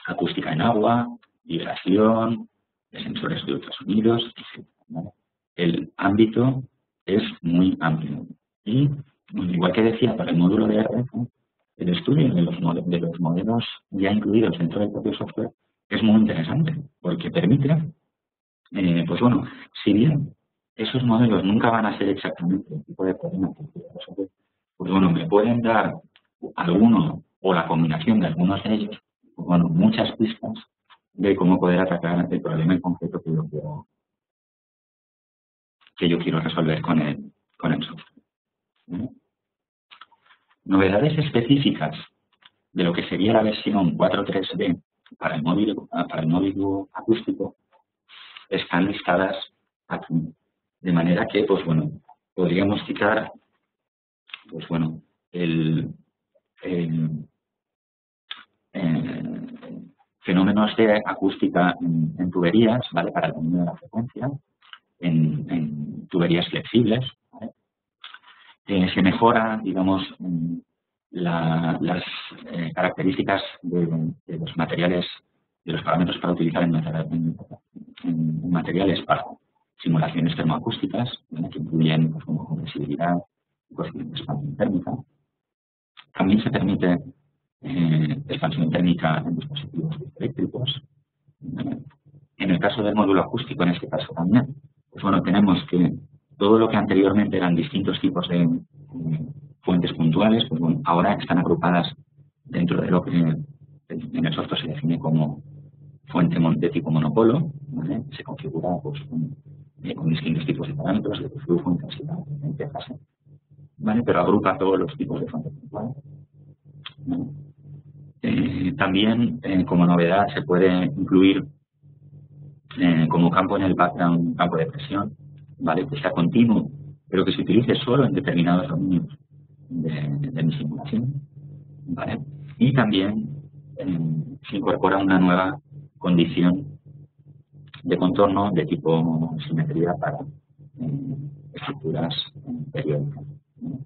acústica en agua, vibración, de sensores de ultrasonidos, etc., ¿vale? El ámbito es muy amplio y, igual que decía, para el módulo de RF, el estudio de los modelos ya incluidos dentro del propio software es muy interesante, porque permite, pues bueno, si bien esos modelos nunca van a ser exactamente el tipo de problema que quiero resolver, pues bueno, me pueden dar alguno o la combinación de algunos de ellos, pues bueno, muchas pistas de cómo poder atacar el problema en concreto que yo quiero resolver con el software. ¿Vale? Novedades específicas de lo que sería la versión 4.3b para el módulo acústico están listadas aquí. De manera que, pues bueno, podríamos citar, pues bueno, fenómenos de acústica en tuberías, ¿vale? Para el dominio de la frecuencia, en tuberías flexibles, ¿vale? Se mejora, digamos, las características de los materiales, de los parámetros para utilizar en materiales para simulaciones termoacústicas, ¿vale? Que incluyen, pues, como compresibilidad y coeficiente de expansión térmica. También se permite expansión térmica en dispositivos eléctricos. En el caso del módulo acústico, en este caso también, pues bueno, tenemos que todo lo que anteriormente eran distintos tipos de fuentes puntuales, pues bueno, ahora están agrupadas dentro de lo que en el software se define como fuente de tipo monopolo, ¿vale? Se configura, pues, con distintos tipos de parámetros de flujo, intensidad, fase, ¿vale? Pero agrupa todos los tipos de fuentes puntuales, ¿vale? También, como novedad, se puede incluir como campo en el background un campo de presión, ¿vale? Que sea continuo, pero que se utilice solo en determinados dominios de mi simulación, ¿vale? Y también se incorpora una nueva condición de contorno de tipo simetría para estructuras periódicas, ¿no?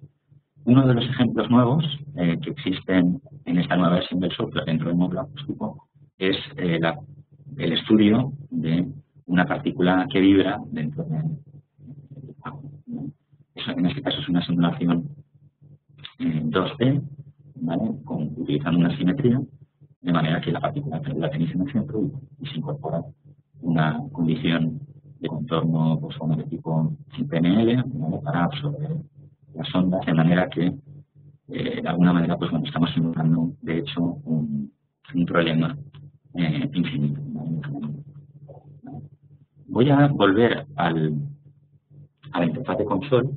Uno de los ejemplos nuevos que existen en esta nueva versión del software dentro del módulo acústico es el estudio de una partícula que vibra dentro del agua, ¿no? En este caso es una simulación 2D, ¿vale? Utilizando una simetría, de manera que la partícula la tenéis en el centro y se incorpora una condición de contorno, pues, de tipo PNL, ¿vale? Para absorber las ondas, de manera que de alguna manera, pues bueno, estamos simulando de hecho un problema infinito, ¿vale? Voy a volver a la interfaz de console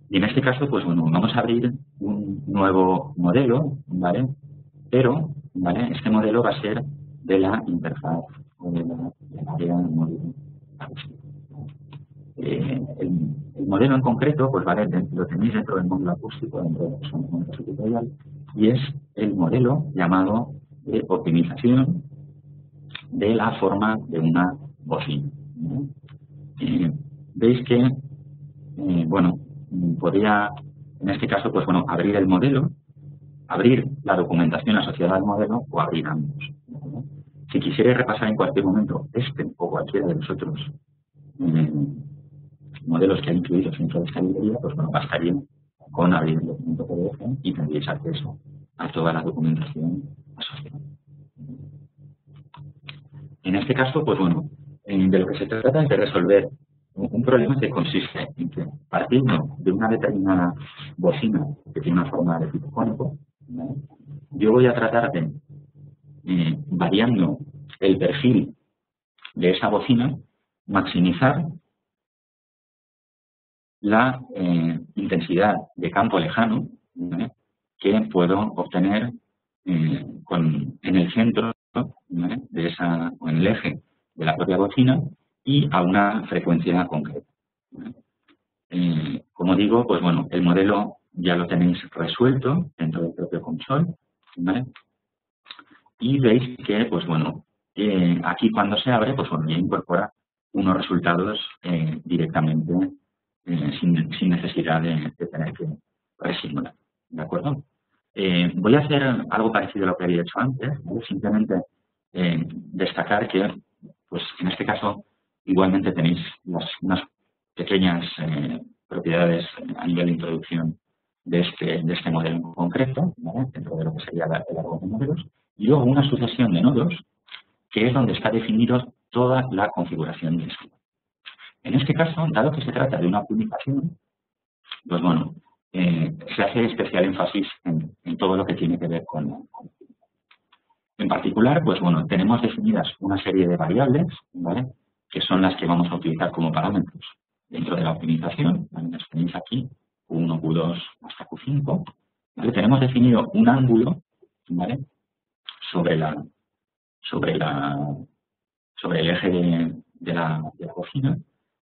y en este caso, pues bueno, vamos a abrir un nuevo modelo, ¿vale? Pero, ¿vale? Este modelo va a ser de la interfaz o del área del módulo acústico. El modelo en concreto, pues vale, lo tenéis dentro del módulo acústico, dentro de la módulo tutorial, y es el modelo llamado de optimización de la forma de una bocina, ¿no? Veis que, bueno, podría, en este caso, pues bueno, abrir el modelo, abrir la documentación asociada al modelo o abrir ambos, ¿no? Si quisierais repasar en cualquier momento este o cualquiera de los otros modelos que hay incluidos dentro de esta librería, pues bueno, bastaría con abrir el documento PDF y tendríais acceso a toda la documentación asociada. En este caso, pues bueno, de lo que se trata es de resolver un problema que consiste en que, partiendo de una determinada bocina que tiene una forma de tipo cónico, ¿vale? Yo voy a tratar de, variando el perfil de esa bocina, maximizar la intensidad de campo lejano, ¿vale? Que puedo obtener en el centro, ¿vale? De esa, o en el eje de la propia bocina y a una frecuencia concreta, ¿vale? Como digo, pues bueno, el modelo ya lo tenéis resuelto dentro del propio console, ¿vale? Y veis que, pues bueno, aquí cuando se abre, pues bueno, ya incorpora unos resultados directamente sin necesidad de tener que resimular, ¿de acuerdo? Voy a hacer algo parecido a lo que había hecho antes, ¿vale? Simplemente destacar que, pues en este caso, igualmente tenéis unas pequeñas propiedades a nivel de introducción de este modelo en concreto, ¿vale? Dentro de lo que sería el árbol de modelos, y luego una sucesión de nodos, que es donde está definido toda la configuración de esto. En este caso, dado que se trata de una optimización, pues bueno, se hace especial énfasis en todo lo que tiene que ver con en particular, pues bueno, tenemos definidas una serie de variables, ¿vale? Que son las que vamos a utilizar como parámetros dentro de la optimización, ¿vale? Las tenéis aquí, Q1, Q2 hasta Q5, ¿vale? Tenemos definido un ángulo, ¿vale? Sobre el eje de la bocina,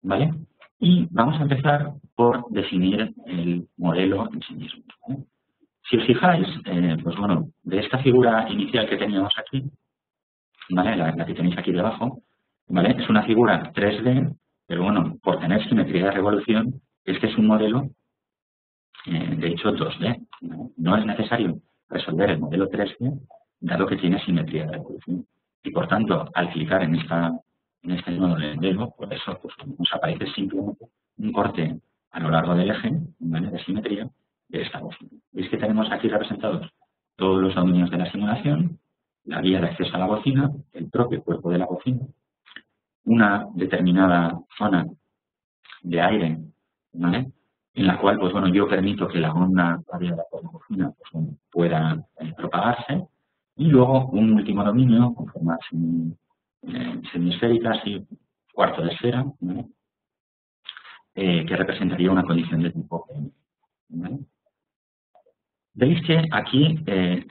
¿vale? Y vamos a empezar por definir el modelo en sí mismo, ¿vale? Si os fijáis, pues bueno, de esta figura inicial que teníamos aquí, ¿vale? La que tenéis aquí debajo, ¿vale? Es una figura 3D, pero bueno, por tener simetría de revolución, este es un modelo, de hecho, 2D, ¿no? No es necesario resolver el modelo 3D, dado que tiene simetría de revolución. Y por tanto, al clicar en este nuevo modelo, por eso pues, nos aparece simplemente un corte a lo largo del eje, ¿vale? De simetría de esta bocina. Veis que tenemos aquí representados todos los dominios de la simulación, la vía de acceso a la bocina, el propio cuerpo de la bocina, una determinada zona de aire, ¿vale? En la cual, pues bueno, yo permito que la onda radiada por la bocina pues, bueno, pueda propagarse, y luego un último dominio con formas semiesféricas y cuarto de esfera, ¿vale? Que representaría una condición de tipo P, ¿vale? Veis que aquí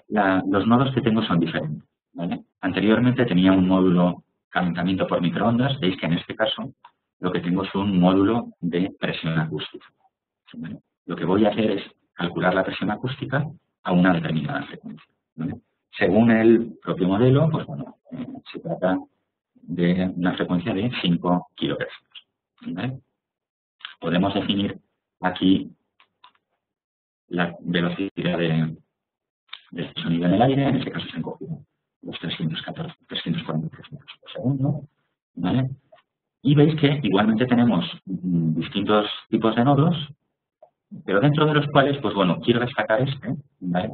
los nodos que tengo son diferentes, ¿vale? Anteriormente tenía un módulo calentamiento por microondas, veis que en este caso lo que tengo es un módulo de presión acústica, ¿vale? Lo que voy a hacer es calcular la presión acústica a una determinada frecuencia, ¿vale? Según el propio modelo, pues bueno, se trata de una frecuencia de 5 kHz, ¿vale? Podemos definir aquí la velocidad de sonido en el aire, en este caso se han cogido los 343 metros por segundo, ¿vale? Y veis que igualmente tenemos distintos tipos de nodos, pero dentro de los cuales, pues bueno, quiero destacar ¿vale?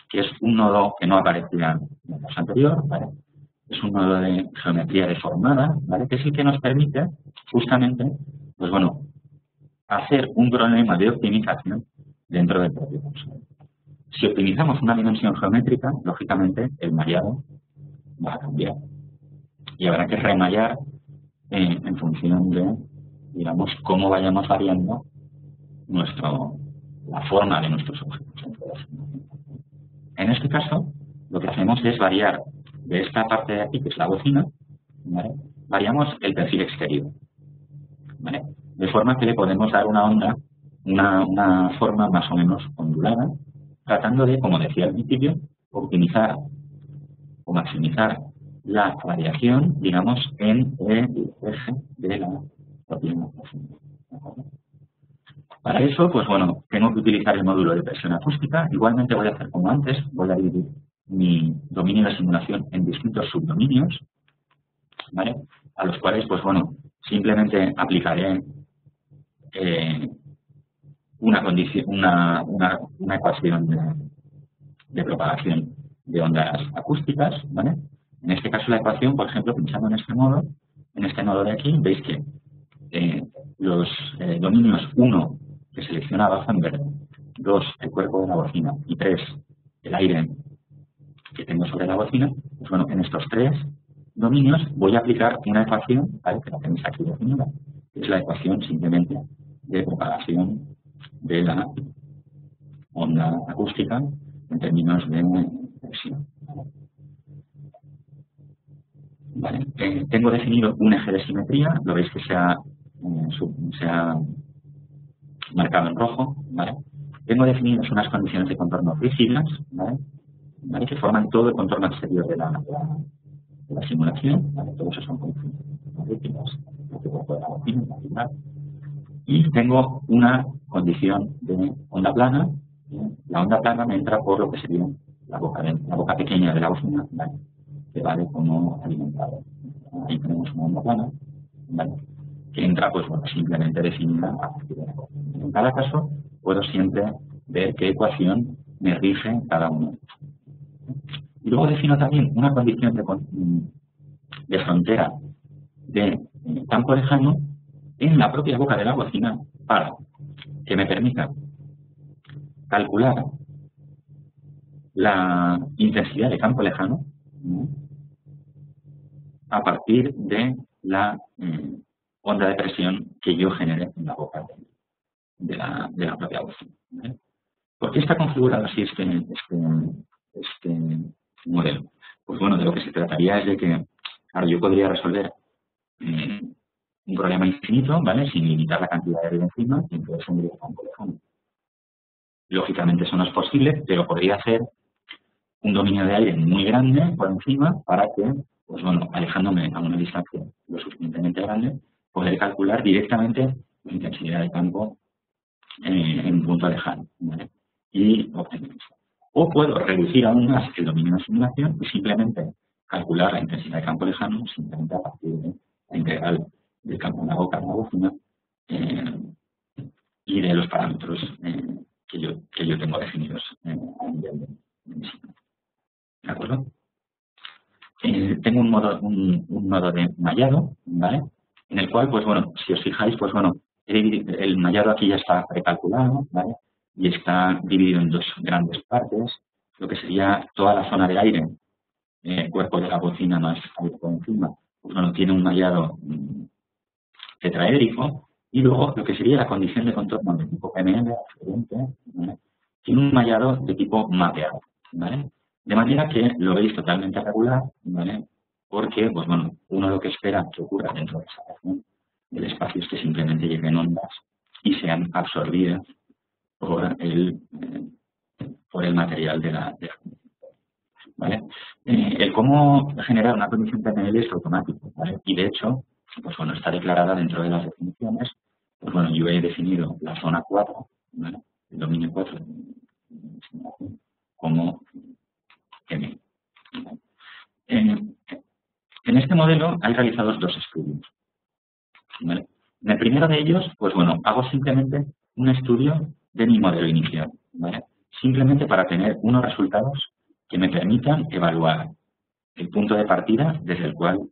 Que es un nodo que no aparecía en el caso anterior, ¿vale? Es un nodo de geometría deformada, ¿vale? Que sí que nos permite justamente, pues bueno, hacer un problema de optimización dentro del propio curso. Si optimizamos una dimensión geométrica, lógicamente el mallado va a cambiar y habrá que remallar en función de, digamos, cómo vayamos variando la forma de nuestros objetos. En este caso, lo que hacemos es variar de esta parte de aquí, que es la bocina, ¿vale? Variamos el perfil exterior, ¿vale? De forma que le podemos dar una onda, una forma más o menos ondulada, tratando de, como decía al principio, optimizar o maximizar la variación, digamos, en el eje de la propia bocina. Para eso, pues bueno, tengo que utilizar el módulo de presión acústica. Igualmente voy a hacer como antes, voy a dividir mi dominio de simulación en distintos subdominios, ¿vale? A los cuales, pues bueno, simplemente aplicaré una ecuación de propagación de ondas acústicas, ¿vale? En este caso la ecuación, por ejemplo, pinchando en este nodo de aquí, veis que los dominios 1 que selecciona abajo en verde, 2 el cuerpo de la bocina y 3 el aire que tengo sobre la bocina, pues bueno, en estos 3 dominios voy a aplicar una ecuación, ¿vale? Que la tenéis aquí definida, que es la ecuación simplemente de propagación de la onda acústica en términos de presión. ¿Vale? Tengo definido un eje de simetría, lo veis que se ha marcado en rojo, ¿vale? Tengo definidas unas condiciones de contorno rígidas, ¿vale? ¿Vale? Que forman todo el contorno exterior de la simulación, ¿vale? Todo eso son condiciones rígidas, y tengo una condición de onda plana. La onda plana me entra por lo que sería la boca pequeña de la bocina, ¿vale? Que vale como alimentador. Ahí tenemos una onda plana, ¿vale? Que entra, pues bueno, simplemente definida a partir de la bocina. En cada caso, puedo siempre ver qué ecuación me rige cada uno. Y luego defino también una condición de frontera de campo lejano en la propia boca de la bocina para que me permita calcular la intensidad de campo lejano a partir de la onda de presión que yo genere en la boca de la propia bocina. ¿Vale? ¿Por qué está configurado así este modelo? Pues bueno, de lo que se trataría es de que, claro, yo podría resolver un problema infinito, ¿vale? Sin limitar la cantidad de aire encima, y entonces un campo lejano. Lógicamente eso no es posible, pero podría hacer un dominio de aire muy grande por encima para que, pues bueno, alejándome a una distancia lo suficientemente grande, poder calcular directamente la intensidad de campo en un punto lejano, ¿vale? Y obtener eso. O puedo reducir aún más el dominio de simulación y simplemente calcular la intensidad de campo lejano simplemente a partir de la integral del campo en la boca de la bocina y de los parámetros que yo tengo definidos a nivel de mi simulación. ¿De acuerdo? Tengo un nodo de mallado, ¿vale? En el cual, pues bueno, si os fijáis, pues bueno, el mallado aquí ya está precalculado, ¿vale? Y está dividido en dos grandes partes, lo que sería toda la zona de aire, cuerpo de la bocina más aire por encima, pues bueno, tiene un mallado tetraédrico, y luego lo que sería la condición de contorno de tipo PML, ¿vale? Tiene un mallado de tipo mapeado, ¿vale? De manera que lo veis totalmente regular, ¿vale? Porque, pues bueno, uno lo que espera que ocurra dentro de esa región del espacio es que simplemente lleguen ondas y sean absorbidas por el material de la ¿vale? El cómo generar una condición PNL es automático, ¿vale? Y de hecho, pues bueno, está declarada dentro de las definiciones. Pues bueno, yo he definido la zona 4, ¿vale? El dominio 4 como M. En este modelo hay realizados dos estudios, ¿vale? En el primero de ellos, pues bueno, hago simplemente un estudio de mi modelo inicial, ¿vale? Simplemente para tener unos resultados que me permitan evaluar el punto de partida desde el cual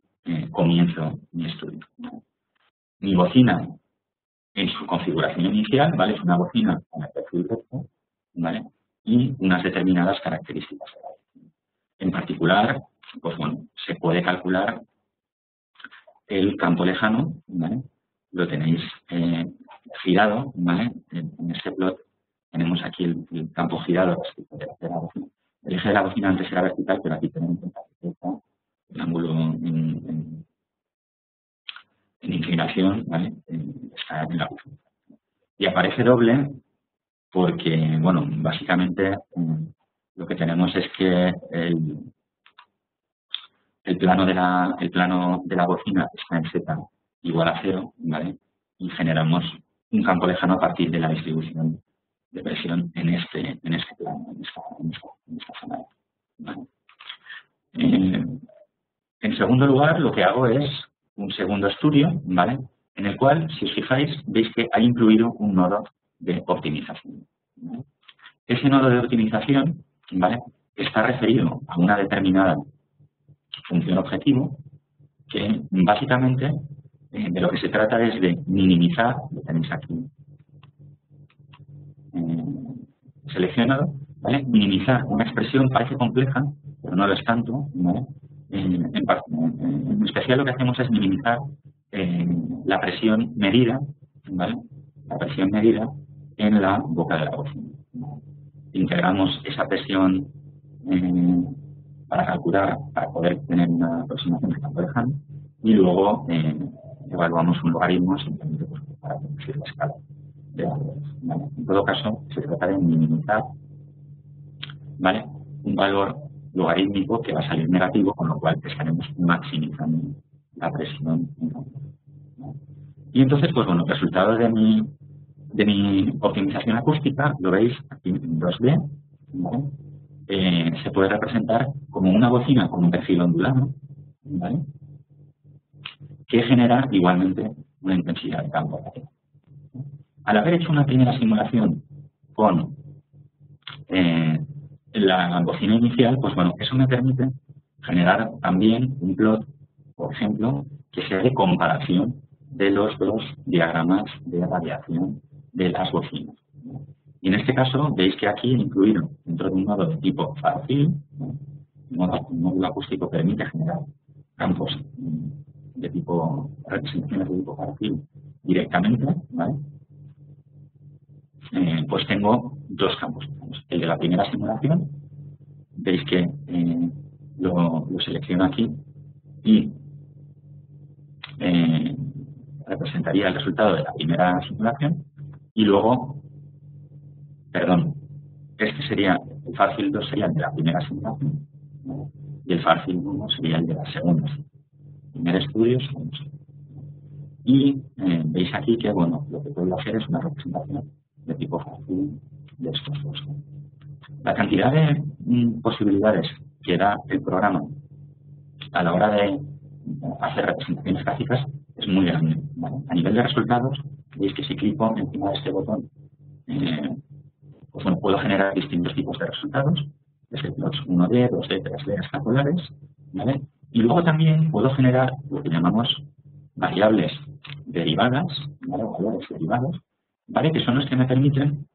comienzo mi estudio. Mi bocina en su configuración inicial, ¿vale? Es una bocina con el perfil recto, ¿vale? Y unas determinadas características. En particular, pues bueno, se puede calcular el campo lejano, ¿vale? Lo tenéis girado, ¿vale? En este plot tenemos aquí el campo girado respecto de la bocina. El eje de la bocina antes era vertical, pero aquí tenemos el ángulo en inclinación, ¿vale? Está en la bocina. Y aparece doble porque, bueno, básicamente lo que tenemos es que el plano de la bocina está en Z igual a 0, ¿vale? Y generamos un campo lejano a partir de la distribución de presión en este plano, en esta zona, ¿vale? En segundo lugar, lo que hago es un segundo estudio, ¿vale? En el cual, si os fijáis, veis que ha incluido un nodo de optimización, ¿vale? Ese nodo de optimización, ¿vale? Está referido a una determinada función objetivo que básicamente de lo que se trata es de minimizar, lo tenéis aquí seleccionado, ¿vale? Minimizar una expresión parece compleja, pero no lo es tanto, ¿vale? En especial lo que hacemos es minimizar la presión medida, ¿vale? La presión medida en la boca de la bocina. Integramos esa presión para calcular, para poder tener una aproximación de campo lejano y luego evaluamos un logaritmo simplemente para reducir la escala de valores, ¿vale? En todo caso, se trata de minimizar, ¿vale? Un valor logarítmico que va a salir negativo, con lo cual estaremos maximizando la presión. ¿Vale? Y entonces, pues bueno, el resultado de mi optimización acústica, lo veis aquí en 2D, ¿vale? Se puede representar como una bocina con un perfil ondulado, ¿vale? Que genera igualmente una intensidad de campo. Al haber hecho una primera simulación con la bocina inicial, pues bueno, eso me permite generar también un plot, por ejemplo, que sea de comparación de los dos diagramas de radiación de las bocinas. Y en este caso, veis que aquí he incluido dentro de un nodo de tipo far-field, un módulo acústico permite generar campos de tipo, representaciones de tipo far-field directamente, ¿vale? Pues tengo dos campos. El de la primera simulación, veis que lo selecciono aquí y representaría el resultado de la primera simulación y luego, perdón, este sería, el far-field 2 sería el de la primera simulación, ¿vale? Y el far-field 1 sería el de la segunda. Primer estudio, segundo. Y veis aquí que, bueno, lo que puedo hacer es una representación de tipo far-field de estos dos. La cantidad de posibilidades que da el programa a la hora de hacer representaciones gráficas es muy grande, ¿vale? A nivel de resultados, veis que si clico encima de este botón, pues bueno, puedo generar distintos tipos de resultados, desde plots 1D, 2D, 3D escapulares, ¿vale? Y luego también puedo generar lo que llamamos variables derivadas, ¿vale? O valores derivados, ¿vale? Que son los que me permiten,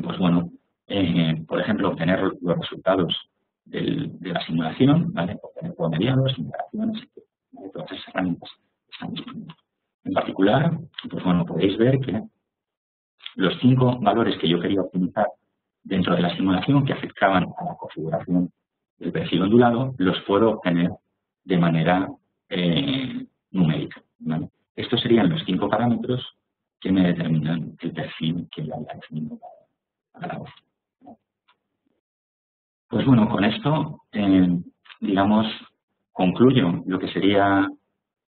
pues bueno, por ejemplo, obtener los resultados de la simulación, ¿vale? Obtener promediados, interacciones, ¿vale? Todas esas herramientas están disponibles. En particular, pues bueno, podéis ver que los 5 valores que yo quería optimizar dentro de la simulación que afectaban a la configuración del perfil ondulado, los puedo obtener de manera numérica, ¿vale? Estos serían los 5 parámetros que me determinan el perfil que yo haya definido para la voz. Pues bueno, con esto, digamos, concluyo lo que sería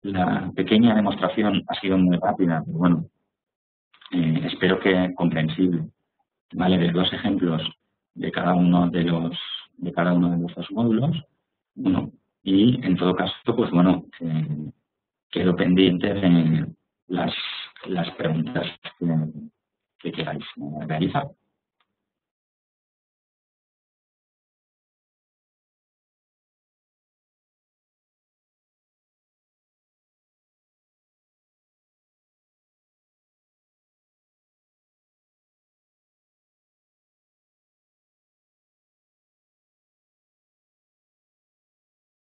la pequeña demostración. Ha sido muy rápida, pero bueno, espero que comprensible, ¿vale? De 2 ejemplos de cada uno de los dos módulos. Bueno, y en todo caso, pues bueno, quedo pendiente de las preguntas que queráis realizar.